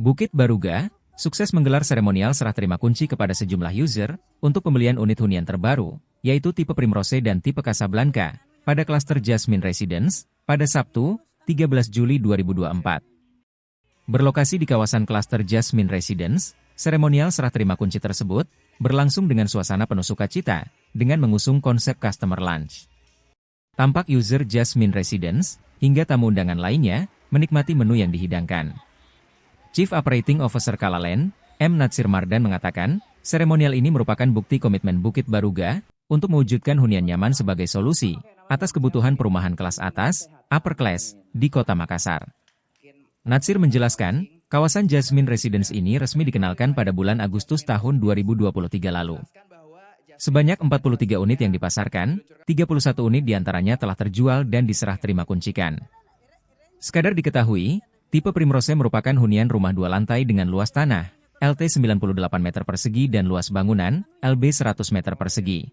Bukit Baruga sukses menggelar seremonial serah terima kunci kepada sejumlah user untuk pembelian unit hunian terbaru, yaitu tipe Primrose dan tipe Casablanca, pada klaster Jasmine Residence, pada Sabtu, 13 Juli 2024. Berlokasi di kawasan klaster Jasmine Residence, seremonial serah terima kunci tersebut berlangsung dengan suasana penuh sukacita, dengan mengusung konsep customer lunch. Tampak user Jasmine Residence, hingga tamu undangan lainnya, menikmati menu yang dihidangkan. Chief Operating Officer Kalaland, M. Natsir Mardan mengatakan, seremonial ini merupakan bukti komitmen Bukit Baruga untuk mewujudkan hunian nyaman sebagai solusi atas kebutuhan perumahan kelas atas, upper class, di Kota Makassar. Natsir menjelaskan, kawasan Jasmine Residence ini resmi dikenalkan pada bulan Agustus tahun 2023 lalu. Sebanyak 43 unit yang dipasarkan, 31 unit diantaranya telah terjual dan diserah terima kuncikan. Sekadar diketahui, tipe Primrose merupakan hunian rumah 2 lantai dengan luas tanah, LT 98 meter persegi dan luas bangunan, LB 100 meter persegi.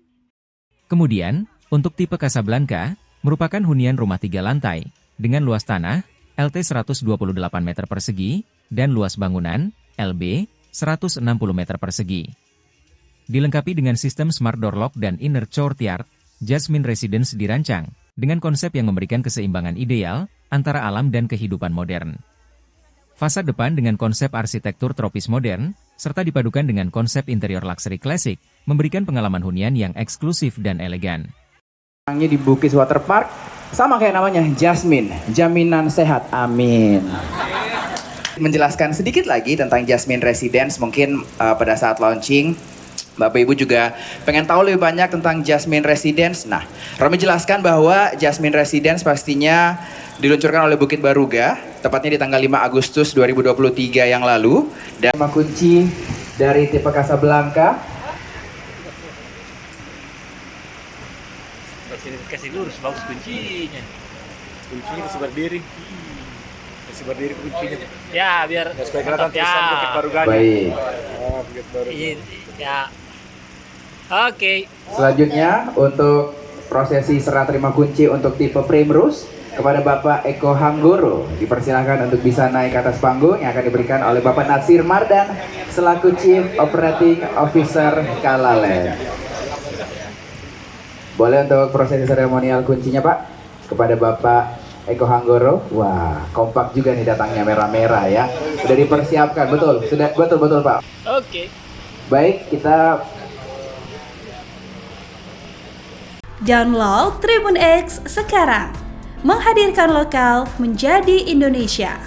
Kemudian, untuk tipe Casablanca, merupakan hunian rumah 3 lantai, dengan luas tanah, LT 128 meter persegi, dan luas bangunan, LB 160 meter persegi. Dilengkapi dengan sistem smart door lock dan inner courtyard, Jasmine Residence dirancang dengan konsep yang memberikan keseimbangan ideal antara alam dan kehidupan modern. Fasad depan dengan konsep arsitektur tropis modern, serta dipadukan dengan konsep interior luxury klasik, memberikan pengalaman hunian yang eksklusif dan elegan. Di Bukis Waterpark, sama kayak namanya, Jasmine, jaminan sehat, amin. Menjelaskan sedikit lagi tentang Jasmine Residence, mungkin pada saat launching, Bapak Ibu juga pengen tahu lebih banyak tentang Jasmine Residence. Nah, Romi jelaskan bahwa Jasmine Residence pastinya diluncurkan oleh Bukit Baruga, tepatnya di tanggal 5 Agustus 2023 yang lalu. Dan 5 kunci dari tipe Casablanca. Kasih lurus, bagus kuncinya. Kuncinya kasih berdiri. Kasih berdiri kuncinya. Ya, biar supaya kelihatan tulisan Bukit Baruga. Baik. Oh, Bukit Baruga. Ya. Oke. Selanjutnya untuk prosesi serah terima kunci untuk tipe Primrose kepada Bapak Eko Hanggoro, dipersilakan untuk bisa naik ke atas panggung yang akan diberikan oleh Bapak Natsir Mardan selaku Chief Operating Officer Kalaland. Boleh untuk prosesi seremonial kuncinya Pak kepada Bapak Eko Hanggoro. Wah, kompak juga nih datangnya, merah-merah ya. Sudah dipersiapkan, betul, sudah betul Pak. Oke. Baik, kita download Tribun X sekarang, menghadirkan lokal menjadi Indonesia.